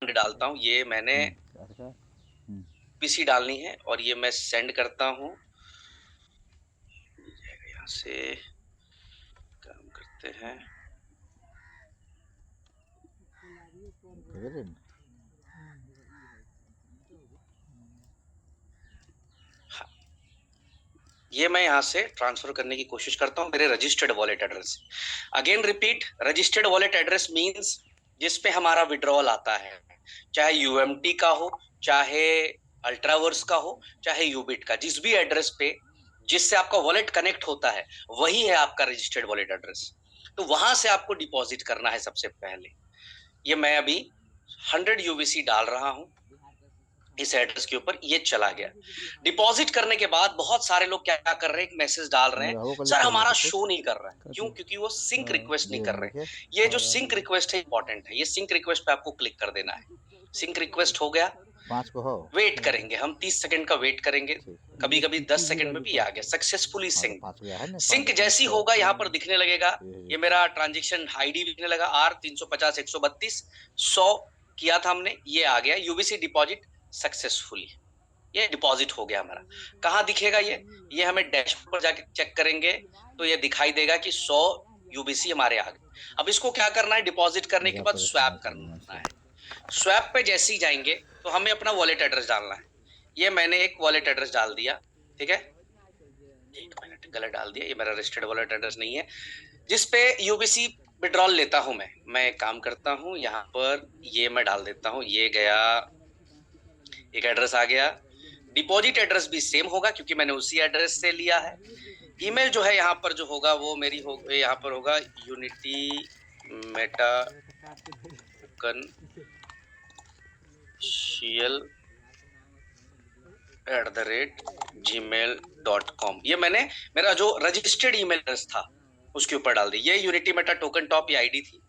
डालता हूँ, ये मैंने अच्छा। पीसी डालनी है और ये मैं सेंड करता हूँ। यहाँ से काम करते हैं। हाँ, ये मैं यहाँ से ट्रांसफर करने की कोशिश करता हूँ मेरे registered wallet address. Again repeat, registered wallet address means जिस पे हमारा विड्रॉल आता है, चाहे यूएमटी का हो, चाहे अल्ट्रावर्स का हो, चाहे यूबिट का, जिस भी एड्रेस पे जिससे आपका वॉलेट कनेक्ट होता है वही है आपका रजिस्टर्ड वॉलेट एड्रेस। तो वहां से आपको डिपॉजिट करना है सबसे पहले। ये मैं अभी 100 यूबीसी डाल रहा हूं इस एड्रेस के ऊपर, ये चला गया। डिपॉजिट करने के बाद बहुत सारे लोग क्या कर रहे हैं, एक मैसेज डाल रहे हैं, सर हमारा शो नहीं कर रहा है। क्यों? क्योंकि वो सिंक रिक्वेस्ट नहीं कर रहे हैं। ये जो सिंक रिक्वेस्ट है इंपॉर्टेंट है, ये सिंक रिक्वेस्ट पे आपको क्लिक कर देना है। सिंक रिक्वेस्ट हो गया, 5 को हो वेट करेंगे हम 30 सेकंड का वेट करेंगे, कभी कभी 10 सेकंड में भी आ गया सक्सेसफुली सिंक। 5 गया है ना, सिंक जैसी होगा यहाँ पर दिखने लगेगा, ये मेरा ट्रांजेक्शन आईडी दिखने लगा R350 132 100 किया था हमने, ये आ गया यूबीसी डिपॉजिट सक्सेसफुली। ये डिपॉजिट हो गया हमारा। कहाँ दिखेगा ये हमें डैशबोर्ड पर जाके चेक करेंगे तो ये दिखाई देगा कि 100 यूबीसी हमारे आ गए। अब इसको क्या करना है, डिपॉजिट करने के बाद स्वैप करना है। स्वैप पे जैसे ही जाएंगे तो हमें अपना वॉलेट एड्रेस डालना है। ये मैंने एक वॉलेट एड्रेस डाल दिया, ठीक है, एक मिनट गलत डाल दिया, ये मेरा रजिस्टर्ड वॉलेट एड्रेस नहीं है जिसपे यूबीसी विड्रॉल लेता हूं मैं एक काम करता हूं, यहाँ पर ये मैं डाल देता हूं, ये गया, एक एड्रेस आ गया। डिपॉजिट एड्रेस भी सेम होगा क्योंकि मैंने उसी एड्रेस से लिया है। ईमेल जो है यहाँ पर जो होगा वो मेरी हो, यहाँ पर होगा यूनिटी मेटा shiel@gmail.com, ये मैंने मेरा जो रजिस्टर्ड ईमेल एड्रेस था उसके ऊपर डाल दी। ये यूनिटी मेटा टोकन टॉप ये आईडी थी।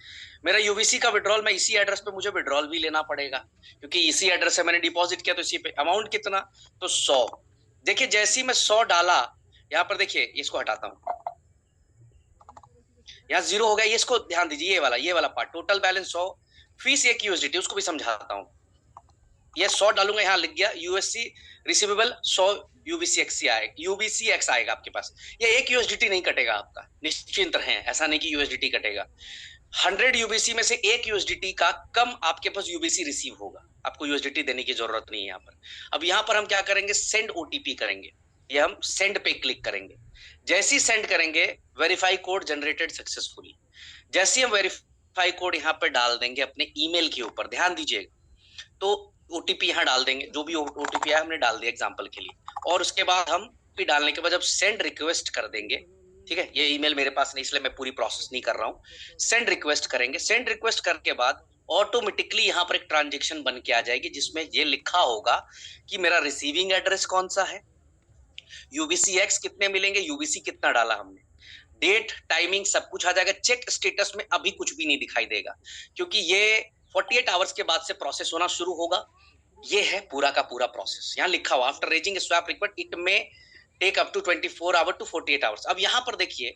मेरा यूवीसी का विड्रॉल मैं इसी एड्रेस पे मुझे विड्रॉल भी लेना पड़ेगा क्योंकि इसी एड्रेस से मैंने डिपॉजिट किया, तो इसी पे अमाउंट कितना, तो 100। देखिए जैसे ही मैं 100 डाला, यहाँ पर देखिए इसको हटाता हूँ, यहाँ 0 हो गया। ये इसको ध्यान दीजिए, ये वाला part, total balance 100, fees 1 USDT, उसको भी समझाता हूँ। ये 100 डालूंगा, यहाँ लिख गया यूएससी रिसीवेबल 100 यूबीसी आएगा, यूबीसी एक्स आएगा आपके पास। ये 1 यूएसडीटी नहीं कटेगा आपका, निश्चिंत रहें, ऐसा नहीं कि यूएसडीटी कटेगा। 100 यूबीसी में से 1 यूएसडीटी का कम आपके पास यूबीसी रिसीव होगा, आपको यूएसडीटी देने की जरूरत नहीं है यहाँ पर। अब यहाँ पर हम क्या करेंगे, सेंड ओटीपी करेंगे। ये हम सेंड पे क्लिक करेंगे, जैसे ही सेंड करेंगे वेरीफाई कोड जनरेटेड सक्सेसफुली। जैसे हम वेरीफाई कोड यहाँ पर डाल देंगे अपने ईमेल के ऊपर, ध्यान दीजिएगा, तो ओटीपी यहाँ डाल देंगे, जो भी ओटीपी है हमने डाल दिया एग्जांपल के लिए, और उसके बाद हम डालने के बाद जब सेंड रिक्वेस्ट कर देंगे, ठीक है, ये ईमेल मेरे पास नहीं इसलिए मैं पूरी प्रोसेस नहीं कर रहा हूँ, सेंड रिक्वेस्ट करेंगे। सेंड रिक्वेस्ट करने के बाद ऑटोमेटिकली यहाँ पर एक ट्रांजेक्शन बन के आ जाएगी जिसमें ये लिखा होगा कि मेरा रिसीविंग एड्रेस कौन सा है, यूबीसी एक्स कितने मिलेंगे, यूबीसी कितना डाला हमने, डेट टाइमिंग सब कुछ आ जाएगा। चेक स्टेटस में अभी कुछ भी नहीं दिखाई देगा क्योंकि ये 48 आवर्स के बाद से प्रोसेस होना शुरू होगा। ये है पूरा का पूरा प्रोसेस, यहाँ लिखा हुआ after raising swap request it में take up to 24 hour to 48 hours. अब यहाँ पर देखिए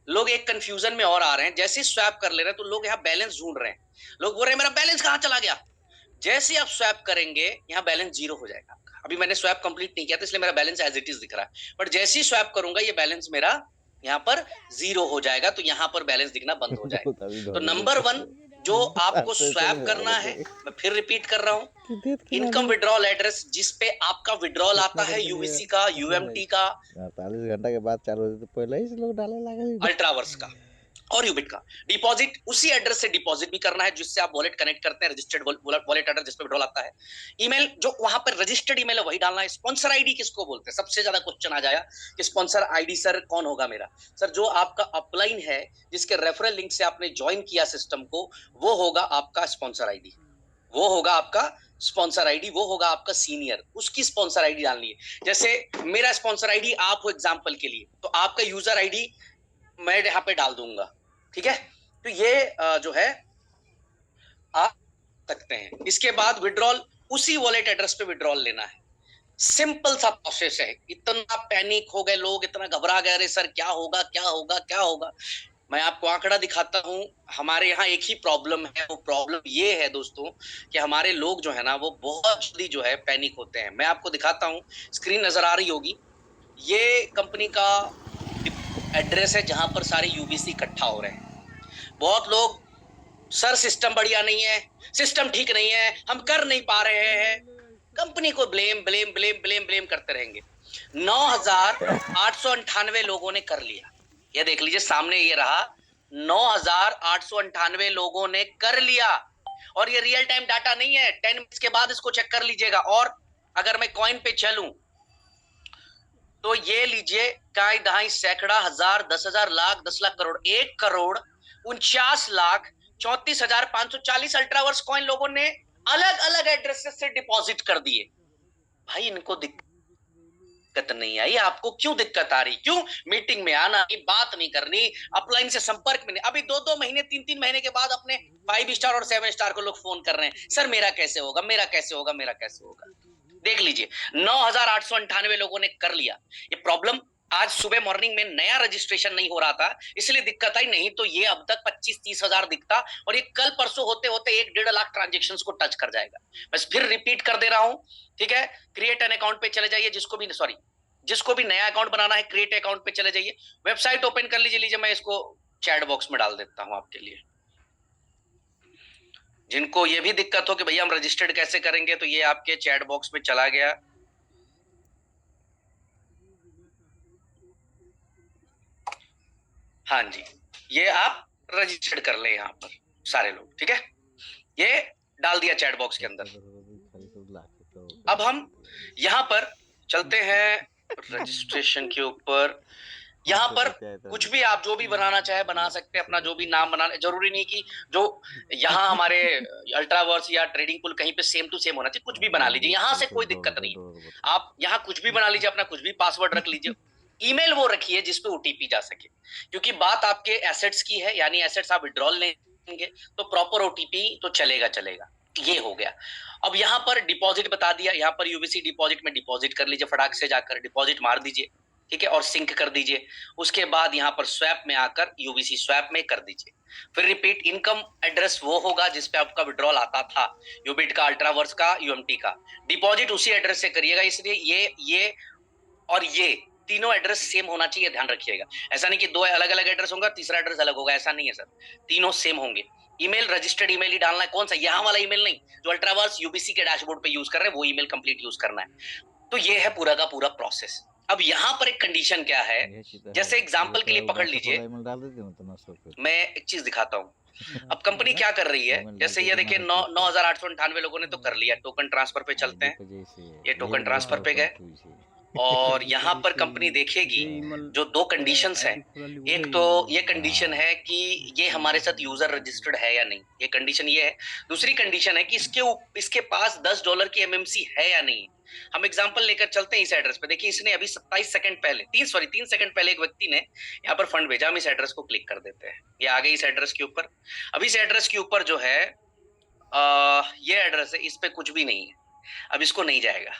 लोग एक कंफ्यूजन में और आ रहे हैं, जैसे ही स्वैप कर ले रहे हैं तो लोग यहाँ बैलेंस ढूंढ रहे हैं, लोग बोल रहे हैं मेरा बैलेंस कहाँ चला गया। जैसे आप स्वैप करेंगे यहाँ बैलेंस 0 हो जाएगा। अभी मैंने स्वैप कंप्लीट नहीं किया था इसलिए मेरा बैलेंस एज इट इज दिख रहा है, बट जैसे ही स्वैप करूंगा ये बैलेंस मेरा यहाँ पर 0 हो जाएगा, तो यहाँ पर बैलेंस दिखना बंद हो जाएगा। तो नंबर 1 जो आपको स्वैप करना है, मैं फिर रिपीट कर रहा हूँ, इनकम विड्रॉल एड्रेस जिस पे आपका विड्रॉल आता है यूवीसी का, यूएमटी का, 48 घंटा के बाद चालू होती तो पहले ही से लोग डाले लगे, अल्ट्रावर्स का और यूबिट का। डिपॉजिट उसी एड्रेस से डिपॉजिट भी करना है जिससे आप वॉलेट कनेक्ट करते हैं, रजिस्टर्ड वॉलेट एड्रेस जिस पे विड्रॉल आता है। ईमेल जो वहां पर रजिस्टर्ड ईमेल है वही डालना है। स्पॉन्सर आईडी किसको बोलते हैं, सबसे ज्यादा क्वेश्चन आ जाएगा कि स्पॉन्सर आईडी सर कौन होगा मेरा। सर जो आपका अपलाइन है, जिसके रेफरल लिंक से आपने ज्वाइन किया सिस्टम को, वो होगा आपका स्पॉन्सर आईडी, वो होगा आपका स्पॉन्सर आईडी, वो होगा आपका सीनियर, उसकी स्पॉन्सर आईडी डालनी है। जैसे मेरा स्पॉन्सर आईडी आप हो एग्जांपल के लिए, तो आपका यूजर आईडी मैं यहाँ पे डाल दूंगा, ठीक है। तो ये जो है आप सकते हैं। इसके बाद विड्रॉल उसी वॉलेट एड्रेस पे विड्रॉल लेना है, सिंपल सा प्रोसेस है। इतना पैनिक हो गए लोग, इतना घबरा गए, अरे सर क्या होगा क्या होगा क्या होगा। मैं आपको आंकड़ा दिखाता हूं। हमारे यहाँ एक ही प्रॉब्लम है, वो प्रॉब्लम ये है दोस्तों कि हमारे लोग जो है ना वो बहुत जल्दी जो है पैनिक होते हैं। मैं आपको दिखाता हूं, स्क्रीन नजर आ रही होगी। ये कंपनी का एड्रेस है जहां पर सारे यूबीसी इकट्ठा हो रहे हैं। बहुत लोग, सर सिस्टम बढ़िया नहीं है, सिस्टम ठीक नहीं है, हम कर नहीं पा रहे हैं, कंपनी को blame blame blame blame blame करते रहेंगे। 9,898 लोगों ने कर लिया। ये देख लीजिए सामने ये रहा, 9,898 लोगों ने कर लिया। और ये रियल टाइम डाटा नहीं है, 10 मिनट्स के बाद इसको चेक कर लीजिएगा। और अगर मैं कॉइन पे चलूं तो ये लीजिए, काई दहाई सैकड़ा हजार 10,000 लाख 10 लाख करोड़, 1,49,34,540 अल्ट्रावर्स कॉइन लोगों ने अलग अलग एड्रेसेस से डिपॉजिट कर दिए। भाई इनको दिक्कत नहीं आई, आपको क्यों दिक्कत आ रही? क्यों मीटिंग में आना नहीं, बात नहीं करनी, अपलाइन से संपर्क में नहीं? अभी 2-2 महीने 3-3 महीने के बाद अपने 5 स्टार और 7 स्टार को लोग फोन कर रहे हैं, सर मेरा कैसे होगा, मेरा कैसे होगा, मेरा कैसे होगा। देख लीजिए 9,898 लोगों ने कर लिया। ये प्रॉब्लम आज सुबह मॉर्निंग में नया रजिस्ट्रेशन नहीं हो रहा था इसलिए दिक्कत आई, नहीं तो ये अब तक 25-30 हजार दिखता और ये कल परसों होते होते 1-1.5 लाख ट्रांजेक्शन्स को टच कर जाएगा। बस फिर रिपीट कर दे रहा हूं, ठीक है। क्रिएट एन अकाउंट पे चले जाइए, जिसको भी नया अकाउंट बनाना है क्रिएट अकाउंट पे चले जाइए, वेबसाइट ओपन कर लीजिए। मैं इसको चैट बॉक्स में डाल देता हूं आपके लिए। जिनको ये भी दिक्कत हो कि भैया हम रजिस्टर्ड कैसे करेंगे, तो ये आपके चैट बॉक्स में चला गया। हाँ जी, ये आप रजिस्टर्ड कर ले यहाँ पर सारे लोग, ठीक है। ये डाल दिया चैट बॉक्स के अंदर। अब हम यहाँ पर चलते हैं रजिस्ट्रेशन के ऊपर। यहाँ पर कुछ भी आप जो भी बनाना चाहे बना सकते हैं, अपना जो भी नाम बनाना, जरूरी नहीं कि जो यहाँ हमारे अल्ट्रावर्स या ट्रेडिंग पुल कहीं पे सेम टू सेम होना चाहिए, कुछ भी बना लीजिए, यहाँ से कोई दिक्कत नहीं। आप यहाँ कुछ भी बना लीजिए, अपना कुछ भी पासवर्ड रख लीजिए, ईमेल वो रखिए जिसपे ओटीपी जा सके, क्योंकि बात आपके एसेट्स की है, यानी एसेट्स आप विड्रॉल लेंगे तो प्रॉपर ओटीपी तो चलेगा। ये हो गया। अब यहाँ पर डिपॉजिट बता दिया, यहाँ पर यूबीसी डिपॉजिट में डिपॉजिट कर लीजिए, फटाक से जाकर डिपॉजिट मार दीजिए, ठीक है, और सिंक कर दीजिए। उसके बाद यहाँ पर स्वैप में आकर यूबीसी स्वैप में कर दीजिए। फिर रिपीट इनकम एड्रेस वो होगा जिसपे आपका विड्रॉल आता था, यूबिट का, अल्ट्रावर्स का, यूएमटी का। डिपॉजिट उसी एड्रेस से करिएगा, इसलिए ये और ये तीनों एड्रेस सेम होना चाहिए, ध्यान रखिएगा। ऐसा नहीं कि 2 अलग अलग एड्रेस होगा, तीसरा एड्रेस अलग होगा, ऐसा नहीं है सर, तीनों सेम होंगे। ईमेल रजिस्टर्ड ईमेल ही डालना है, कौन सा, यहाँ वाला ईमेल नहीं जो अल्ट्रावर्स यूबीसी के डैशबोर्ड पे यूज कर रहे हैं, वो ईमेल कंप्लीट यूज करना है। तो ये है पूरा का पूरा प्रोसेस। अब यहाँ पर एक कंडीशन क्या है, जैसे एग्जांपल के लिए पकड़ लीजिए, मैं एक चीज दिखाता हूँ। अब कंपनी क्या कर रही है, जैसे ये देखिए 9,898 लोगों ने तो कर लिया। टोकन ट्रांसफर पे चलते हैं, ये टोकन ट्रांसफर पे गए और यहाँ पर कंपनी देखेगी जो 2 कंडीशंस हैं। एक तो ये कंडीशन है कि ये हमारे साथ यूजर रजिस्टर्ड है या नहीं, ये कंडीशन ये है। दूसरी कंडीशन है कि इसके पास $10 की एमएमसी है या नहीं। हम एग्जांपल लेकर चलते हैं इस एड्रेस पे। देखिए इसने अभी 3 सेकंड पहले एक व्यक्ति ने यहाँ पर फंड भेजा। हम इस एड्रेस को क्लिक कर देते हैं, ये आ गई इस एड्रेस के ऊपर। अब इस एड्रेस के ऊपर जो है ये एड्रेस है, इस पे कुछ भी नहीं है। अब इसको नहीं जाएगा,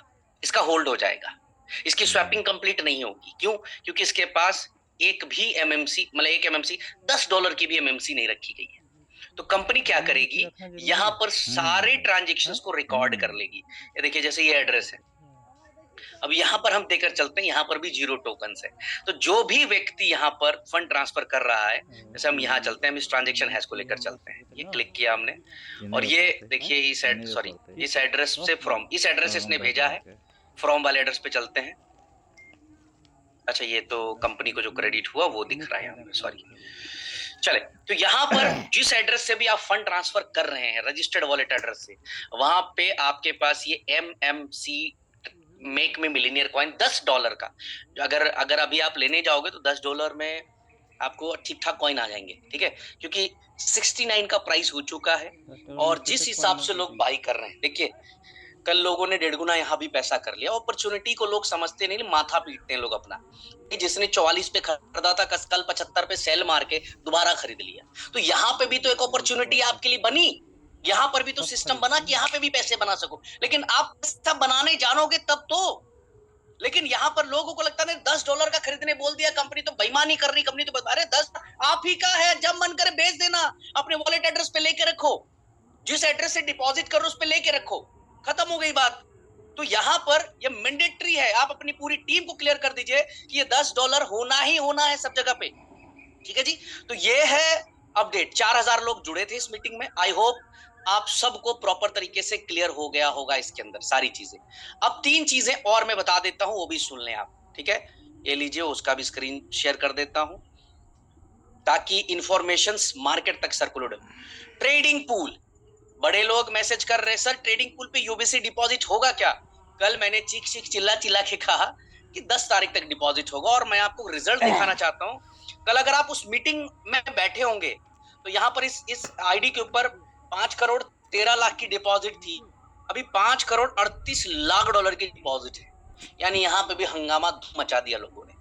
इसका होल्ड हो जाएगा, इसकी स्वैपिंग कंप्लीट नहीं होगी। क्यों? क्योंकि इसके पास एक भी एमएमसी, मतलब एक एमएमसी, $10 की भी एमएमसी नहीं रखी गई है। तो कंपनी क्या करेगी, यहाँ पर सारे ट्रांजेक्शन्स को रिकॉर्ड कर लेगी। ये देखिए जैसे ये एड्रेस है, अब यहाँ पर हम देकर चलते हैं, यहाँ पर भी 0 टोकन है। तो जो भी व्यक्ति यहाँ पर फंड ट्रांसफर कर रहा है, जैसे हम यहाँ चलते हैं, हम इस ट्रांजेक्शन हैश को लेकर चलते हैं, ये क्लिक किया हमने और ये देखिए इस एड्रेस से फ्रॉम, इस एड्रेस इसने भेजा है, फ्रॉम वाले एड्रेस पे चलते हैं। अच्छा ये तो कंपनी को जो क्रेडिट हुआ वो दिख रहा है यहाँ पे, सॉरी। चले, तो यहाँ पर जिस एड्रेस से भी आप फंड ट्रांसफर कर रहे हैं रजिस्टर्ड वॉलेट एड्रेस से, वहां पे आपके पास ये MMC make me millionaire coin $10 का, अगर अभी आप लेने जाओगे तो $10 में आपको ठीक ठाक कॉइन आ जाएंगे, ठीक है, क्योंकि 69 का प्राइस हो चुका है। और जिस हिसाब से लोग बाई कर रहे हैं, देखिए कल लोगों ने 1.5 गुना यहाँ भी पैसा कर लिया। अपॉर्चुनिटी को लोग समझते नहीं, माथा पीटते हैं लोग अपना। जिसने 44 पे खरीदा था कल 75 पे सेल मार के दोबारा खरीद लिया। तो यहाँ पे भी तो एक अपॉर्चुनिटी आपके लिए बनी, यहाँ पर भी तो सिस्टम बना कि यहाँ पे भी पैसे बना सको। लेकिन आप सब बनाने जानोगे तब तो, लेकिन यहाँ पर लोगों को लगता है $10 का खरीदने बोल दिया, कंपनी तो बेईमानी कर रही, कंपनी तो अरे 10 आप ही का है, जब मन करे बेच देना, अपने वॉलेट एड्रेस पे लेके रखो, जिस एड्रेस से डिपॉजिट करो उस पे लेके रखो, खत्म हो गई बात। तो यहाँ पर ये मैंडेटरी है, आप अपनी पूरी टीम को क्लियर कर दीजिए कि ये $10 होना ही होना है सब जगह पे, ठीक है जी। तो ये है अपडेट। 4000 लोग जुड़े थे इस मीटिंग में। आई होप आप सबको प्रॉपर तरीके से क्लियर हो गया होगा इसके अंदर सारी चीजें। अब 3 चीजें और मैं बता देता हूं, वो भी सुन लें आप, ठीक है। ये लीजिए, उसका भी स्क्रीन शेयर कर देता हूं ताकि इंफॉर्मेशन मार्केट तक सर्कुलेट हो। ट्रेडिंग पूल, बड़े लोग मैसेज कर रहे, सर ट्रेडिंग पूल पे यूबीसी डिपॉजिट होगा क्या? कल मैंने चीख चीख चिल्ला चिल्ला के कहा कि 10 तारीख तक डिपॉजिट होगा, और मैं आपको रिजल्ट दिखाना चाहता हूं। कल अगर आप उस मीटिंग में बैठे होंगे तो यहाँ पर इस आईडी के ऊपर 5 करोड़ 13 लाख की डिपॉजिट थी, अभी 5 करोड़ 38 लाख डॉलर की डिपॉजिट है, यानी यहाँ पे भी हंगामा मचा दिया लोगों ने।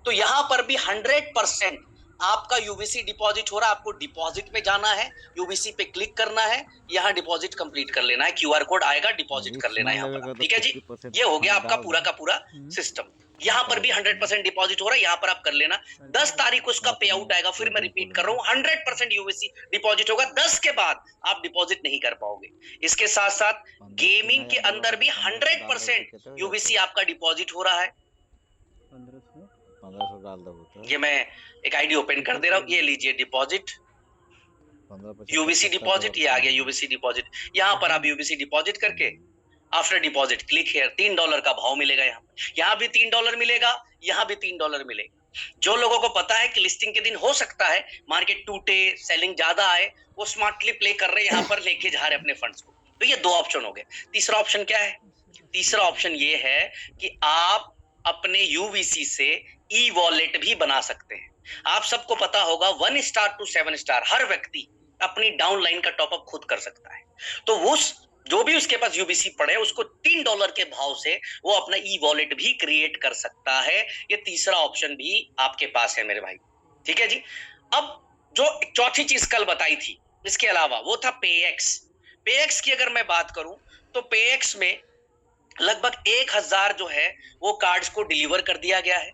तो यहाँ पर भी 100% आपका यूबीसी डिपॉजिट हो रहा है। आपको डिपॉजिट में जाना है, यूबीसी पे क्लिक करना है, यहाँ डिपॉजिट कंप्लीट कर लेना है, क्यूआर कोड आएगा, डिपॉजिट कर लेना है यहाँ पर, ठीक है जी। ये हो गया आपका पूरा का पूरा सिस्टम। यहाँ पर भी 100% डिपॉजिट हो रहा है, यहाँ पर आप कर लेना। 10 तारीख को उसका पे आउट आएगा, फिर मैं रिपीट कर रहा हूँ, 100% यूबीसी डिपॉजिट होगा। 10 के बाद आप डिपॉजिट नहीं कर पाओगे। इसके साथ साथ गेमिंग के अंदर भी 100% यूबीसी आपका डिपॉजिट हो रहा है। 1500 डाल दो। ये मैं एक आईडी ओपन कर दे रहा हूँ, ये लीजिए डिपॉजिट, यूबीसी डिपॉजिट, ये आ गया यूबीसी डिपॉजिट। यहाँ पर आप यूबीसी डिपॉजिट करके आफ्टर डिपॉजिट क्लिक हियर, $3 का भाव मिलेगा। यहाँ भी $3 मिलेगा, यहाँ भी $3 मिलेगा। जो लोगों को पता है कि लिस्टिंग के दिन हो सकता है मार्केट टूटे, सेलिंग ज्यादा आए, वो स्मार्टली प्ले कर रहे हैं, यहाँ पर लेके जा रहे अपने फंड्स को। तो ये 2 ऑप्शन हो गए। तीसरा ऑप्शन क्या है? तीसरा ऑप्शन ये है कि आप अपने यूबीसी से ई वॉलेट भी बना सकते हैं। आप सबको पता होगा 1 स्टार टू 7 स्टार हर व्यक्ति अपनी डाउनलाइन का टॉपअप खुद कर सकता है। तो वो जो भी उसके पास यूबीसी पड़े उसको $3 के भाव से वो अपना ई वॉलेट भी क्रिएट कर सकता है। ये तीसरा ऑप्शन भी आपके पास है मेरे भाई, ठीक है जी। अब जो चौथी चीज कल बताई थी इसके अलावा, वो था पेएक्स। पेएक्स की अगर मैं बात करूं तो पेएक्स में लगभग 1000 जो है वो कार्ड्स को डिलीवर कर दिया गया है।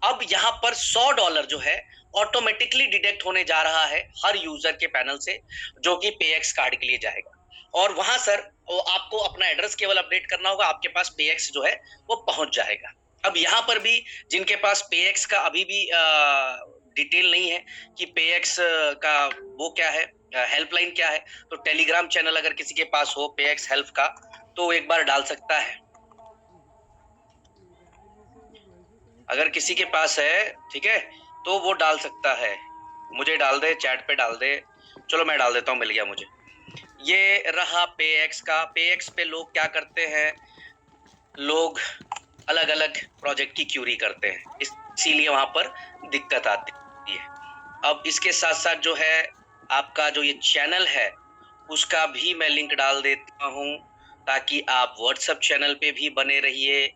अब यहाँ पर $100 जो है ऑटोमेटिकली डिडक्ट होने जा रहा है हर यूजर के पैनल से, जो कि पेएक्स कार्ड के लिए जाएगा। और वहां सर आपको अपना एड्रेस केवल अपडेट करना होगा, आपके पास पेएक्स जो है वो पहुंच जाएगा। अब यहाँ पर भी जिनके पास पेएक्स का अभी भी डिटेल नहीं है कि पेएक्स का वो क्या है, हेल्पलाइन क्या है, तो टेलीग्राम चैनल अगर किसी के पास हो पेएक्स हेल्प का तो एक बार डाल सकता है। अगर किसी के पास है, ठीक है, तो वो डाल सकता है, मुझे डाल दे, चैट पे डाल दे। चलो मैं डाल देता हूँ, मिल गया मुझे। ये रहा पेएक्स का। पेएक्स पे लोग क्या करते हैं, लोग अलग अलग प्रोजेक्ट की क्यूरी करते हैं, इसीलिए वहां पर दिक्कत आती है। अब इसके साथ साथ जो है आपका जो ये चैनल है उसका भी मैं लिंक डाल देता हूँ ताकि आप व्हाट्सएप चैनल पे भी बने रहिए।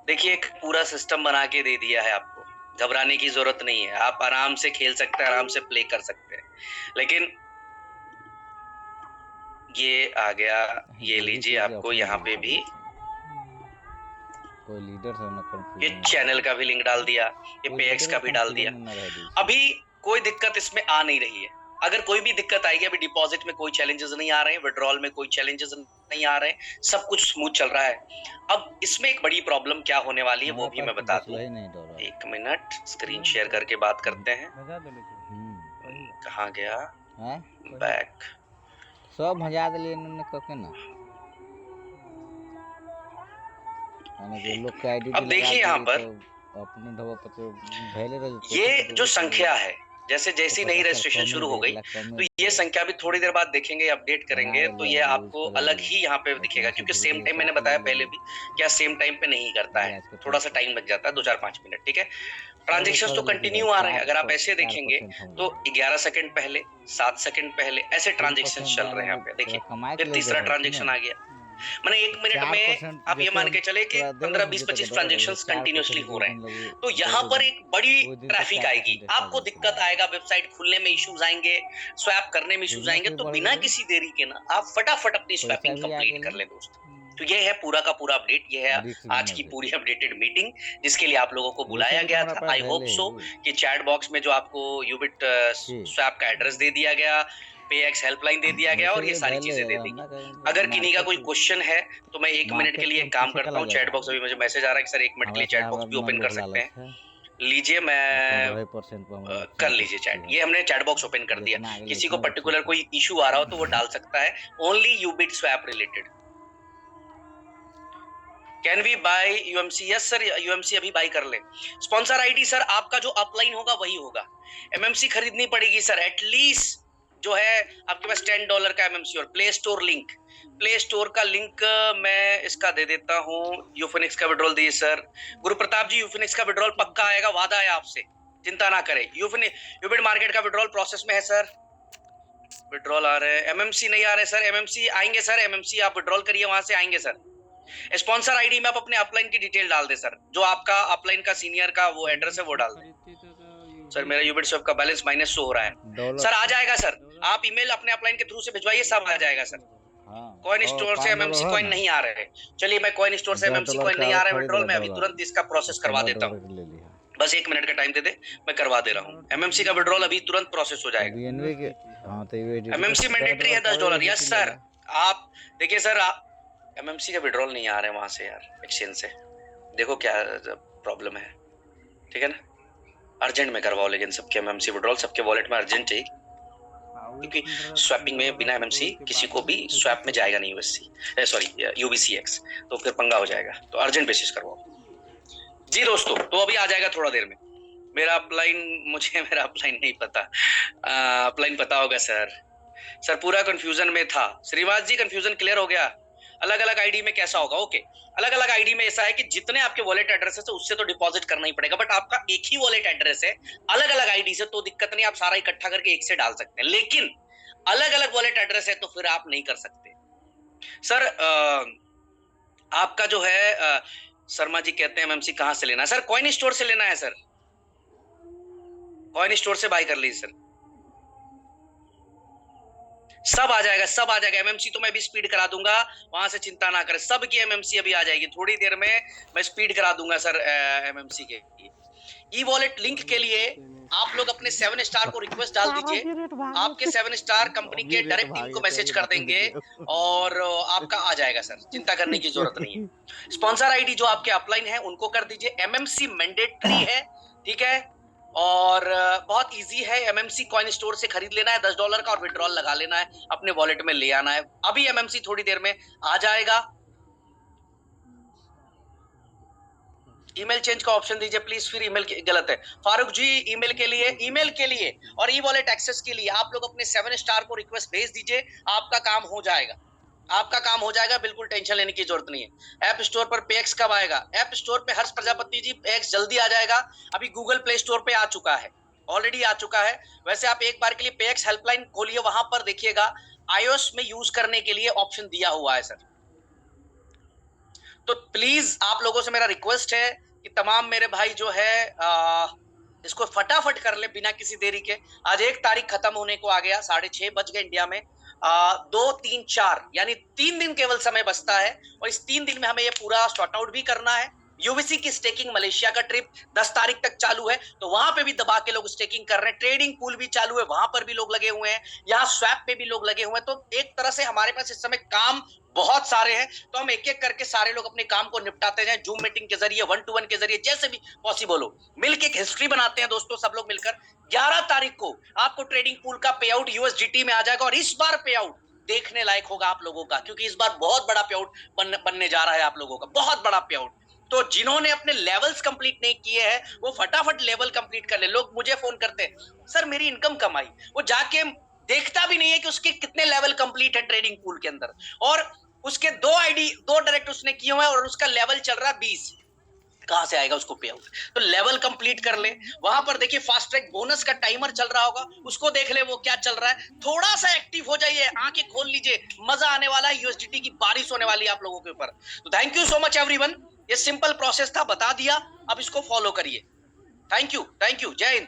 देखिए एक पूरा सिस्टम बना के दे दिया है आपको, घबराने की जरूरत नहीं है, आप आराम से खेल सकते हैं, आराम से प्ले कर सकते हैं। लेकिन ये आ गया, ये लीजिए, आपको यहाँ पे भी कोई लीडर से ना ये चैनल का भी लिंक डाल दिया, ये पेएक्स का भी डाल दिया। अभी कोई दिक्कत इसमें आ नहीं रही है। अगर कोई भी दिक्कत आएगी, अभी डिपॉजिट में कोई चैलेंजेस नहीं आ रहे हैं, विड्रॉल में कोई चैलेंजेस नहीं आ रहे हैं, सब कुछ स्मूथ चल रहा है। अब इसमें एक बड़ी प्रॉब्लम क्या होने वाली है वो भी मैं बता दूं। 1 मिनट स्क्रीन शेयर करके बात करते हैं। कहाँ गया बैक, सब भजा दिलिए इन्होंने कके ना, माने लोग का आईडी। अब देखिए यहाँ पर अपने ढाबा पर ये जो संख्या है, जैसे जैसी नई रजिस्ट्रेशन शुरू हो गई तो ये संख्या भी थोड़ी देर बाद देखेंगे, अपडेट करेंगे तो ये आपको अलग ही यहाँ पे दिखेगा, क्योंकि सेम टाइम मैंने बताया पहले भी क्या सेम टाइम पे नहीं करता है, थोड़ा सा टाइम बच जाता है, 2-4-5 मिनट, ठीक है। ट्रांजेक्शंस तो कंटिन्यू आ रहे हैं। अगर आप ऐसे देखेंगे तो 11 सेकंड पहले, 7 सेकंड पहले ऐसे ट्रांजेक्शन चल रहे हैं यहाँ पे। देखिए फिर तीसरा ट्रांजेक्शन आ गया, मैंने 1 मिनट में आप ये मान के चले कि 15, 20, 25 ट्रांजेक्शंस कंटिन्यूअसली हो रहे हैं। तो यहाँ पर एक बड़ी ट्रैफिक आएगी, आपको दिक्कत आएगा, वेबसाइट खुलने में इश्यूज आएंगे, स्वैप करने में इश्यूज आएंगे। तो बिना किसी देरी के ना आप फटाफट अपनी स्वैपिंग कंप्लीट कर ले दोस्त, तो ये है पूरा का पूरा अपडेट, ये है रिस्क आज लेने की पे। पूरी अपडेटेड मीटिंग जिसके लिए आप लोगों को बुलाया वैसे भी गया तुम्हारा था। पास आई है होप ले सो ये। कि चैट बॉक्स में जो आपको यूबिट स्वैप का एड्रेस दे दिया गया, पेएक्स हेल्पलाइन दे दिया गया और वैसे ये भी सारी धैले चीजें दे अगर दी हम ना गई। करेंगे अगर किन्हीं का कोई मार्केट क्वेश्चन है तो मैं 1 मिनट के लिए एक काम पीछे करता चला हूँ, चैट जाता बॉक्स, अभी मुझे मैसेज आ रहा है कि सर 1 मिनट के लिए वैसे चैट बॉक्स हमारा भी ओपन लोग कर सकते लालच हैं। है लीजिए, मैं 15% पर हमारा कर ऑप्शन लीजिए चैट, है। ये हमने चैट बॉक्स ओपन कर दिया। जितना आगे किसी को लिखेंगे पर्टिकुलर ठीक है। कोई इशू आ रहा हो तो वो डाल सकता है, ओनली यूबिट swap related. Can we buy UMC? Yes sir, UMC अभी बाय कर ले। स्पॉन्सर आईडी सर आपका जो अपलाइन होगा वही होगा, एमएमसी खरीदनी पड़ेगी सर, एटलीस्ट जो है आपके पास $10 का एमएमसी। और play store link, play store का लिंक मैं इसका दे देता हूँ। यूफिनिक्स का विड्रॉल दिए सर। गुरु प्रताप जी, यूफिनिक्स का विड्रॉल पक्का आएगा, वादा है आपसे, चिंता ना करें। यूबिट मार्केट का विड्रॉल प्रोसेस में है सर, विड्रॉल आ रहे हैं। एमएमसी नहीं आ रहे सर, एमएमसी आएंगे सर, एमएमसी आप विड्रॉल करिए, वहां से आएंगे सर। स्पॉन्सर आईडी में आप अपने अपलाइन की डिटेल डाल दे सर, जो आपका अपलाइन का सीनियर का वो एड्रेस है वो डाल दे सर। मेरा यूबिट स्वैप का बैलेंस माइनस शो हो रहा है सर, आ जाएगा सर। आप ईमेल अपने अपलाइन के थ्रू से भिजवाइए, सब आ जाएगा सर। कॉइन स्टोर से एमएमसी कॉइन नहीं आ रहे। चलिए, मैं कॉइन स्टोर से एमएमसी कॉइन नहीं आ रहा है विड्रॉल, मैं अभी तुरंत इसका प्रोसेस करवा देता हूँ। बस 1 मिनट का टाइम दे दे, मैं करवा दे रहा हूँ। एमएमसी का विड्रॉल अभी तुरंत प्रोसेस हो जाएगा। एमएमसी मैंडेटरी है $10। यस सर, आप देखिए सर, एमएमसी का विड्रॉल नहीं आ रहे वहां से यार, एक्सचेंज से। देखो क्या प्रॉब्लम है, ठीक है ना? अर्जेंट में करवाओ, लेकिन सबके एमएमसी विड्रॉल सबके वॉलेट में अर्जेंट चाहिए, क्योंकि स्वैपिंग में बिना एमएमसी किसी को भी स्वैप में जाएगा नहीं यूएससी, सॉरी यूबीसीएक्स, तो फिर पंगा हो जाएगा। तो अर्जेंट बेसिस करवाओ जी दोस्तों। तो अभी आ जाएगा थोड़ा देर में। मेरा अपलाइन, मुझे मेरा अपलाइन नहीं पता, अपलाइन पता होगा सर। सर पूरा कंफ्यूजन में था। श्रीवास जी, कंफ्यूजन क्लियर हो गया? अलग अलग आईडी में कैसा होगा? ओके, अलग अलग आईडी में ऐसा है कि जितने आपके वॉलेट एड्रेस है उससे तो डिपॉजिट करना ही पड़ेगा, बट आपका एक ही वॉलेट एड्रेस है, अलग अलग आईडी से तो दिक्कत नहीं, आप सारा इकट्ठा करके एक से डाल सकते हैं। लेकिन अलग अलग वॉलेट एड्रेस है तो फिर आप नहीं कर सकते सर। आपका जो है शर्मा जी कहते हैं एमएमसी कहां से लेना है? सर कॉइन स्टोर से लेना है सर, कॉइन स्टोर से बाय कर लीजिए सर, सब आ जाएगा, सब आ जाएगा। एमएमसी तो मैं भी स्पीड करा दूंगा, वहां से चिंता ना करें, सब की एमएमसी अभी आ जाएगी थोड़ी देर में, मैं स्पीड करा दूंगा सर एमएमसी के। ई वॉलेट लिंक के लिए आप लोग अपने 7 स्टार को रिक्वेस्ट डाल दीजिए, आपके 7 स्टार कंपनी के डायरेक्ट टीम को मैसेज कर देंगे और आपका आ जाएगा सर, चिंता करने की जरूरत नहीं है। स्पॉन्सर आईडी जो आपके अपलाइन है उनको कर दीजिए, एमएमसी मैंडेटरी है, ठीक है, और बहुत इजी है। एमएमसी कॉइन स्टोर से खरीद लेना है $10 का और विड्रॉल लगा लेना है, अपने वॉलेट में ले आना है। अभी एमएमसी थोड़ी देर में आ जाएगा। ईमेल चेंज का ऑप्शन दीजिए प्लीज, फिर ईमेल गलत है फारूक जी। ईमेल के लिए और ई वॉलेट एक्सेस के लिए आप लोग अपने 7 स्टार को रिक्वेस्ट भेज दीजिए, आपका काम हो जाएगा, आपका काम हो जाएगा, बिल्कुल टेंशन लेने की जरूरत नहीं है। ऐप स्टोर पर पेएक्स कब आएगा? ऐप स्टोर पे हर्ष प्रजापति जी पेएक्स जल्दी आ जाएगा, अभी गूगल प्ले स्टोर पे आ चुका है, ऑलरेडी आ चुका है। वैसे आप एक बार के लिए पेएक्स हेल्पलाइन खोलिए, वहां पर देखिएगा iOS में यूज करने के लिए ऑप्शन दिया हुआ है सर। तो प्लीज आप लोगों से मेरा रिक्वेस्ट है कि तमाम मेरे भाई जो है इसको फटाफट कर ले बिना किसी देरी के। आज 1 तारीख खत्म होने को आ गया, 6:30 बज गए इंडिया में। 2, 3, 4 यानी 3 दिन केवल समय बचता है और इस 3 दिन में हमें ये पूरा सॉर्ट आउट भी करना है। यूवीसी की स्टेकिंग मलेशिया का ट्रिप 10 तारीख तक चालू है, तो वहां पे भी दबा के लोग स्टेकिंग कर रहे हैं। ट्रेडिंग पूल भी चालू है, वहां पर भी लोग लगे हुए हैं, यहाँ स्वैप पे भी लोग लगे हुए हैं। तो एक तरह से हमारे पास इस समय काम बहुत सारे हैं, तो हम एक एक करके सारे लोग अपने काम को निपटाते जाएं, जूम मीटिंग के जरिए, 1-to-1 के जरिए, जैसे भी पॉसिबल हो। मिलकर एक हिस्ट्री बनाते हैं दोस्तों, सब लोग मिलकर। 11 तारीख को आपको ट्रेडिंग पूल का पे आउट यूएसडीटी में आ जाएगा और इस बार पे आउट देखने लायक होगा आप लोगों का, क्योंकि इस बार बहुत बड़ा पे आउट बनने जा रहा है आप लोगों का, बहुत बड़ा पे आउट। तो जिन्होंने अपने लेवल्स कंप्लीट नहीं किए हैं वो फटाफट लेवल कंप्लीट कर ले। लोग मुझे फोन करते हैं, सर मेरी इनकम कम आई, वो जाके देखता भी नहीं है कि उसके कितने लेवल कंप्लीट है ट्रेडिंग पूल के अंदर, और उसके 2 डायरेक्ट उसने किए हुए हैं और उसका लेवल चल रहा है 20। कहां से आएगा उसको पे आउट? तो लेवल कंप्लीट कर ले। वहां पर देखिए फास्ट ट्रैक बोनस का टाइमर चल रहा होगा, उसको देख ले वो क्या चल रहा है। थोड़ा सा एक्टिव हो जाइए, आंखें खोल लीजिए, मजा आने वाला है, यूएसडीटी की बारिश होने वाली है आप लोगों के ऊपर। तो thank you so much everyone, ये सिंपल प्रोसेस था, बता दिया, अब इसको फॉलो करिए। थैंक यू, जय हिंद।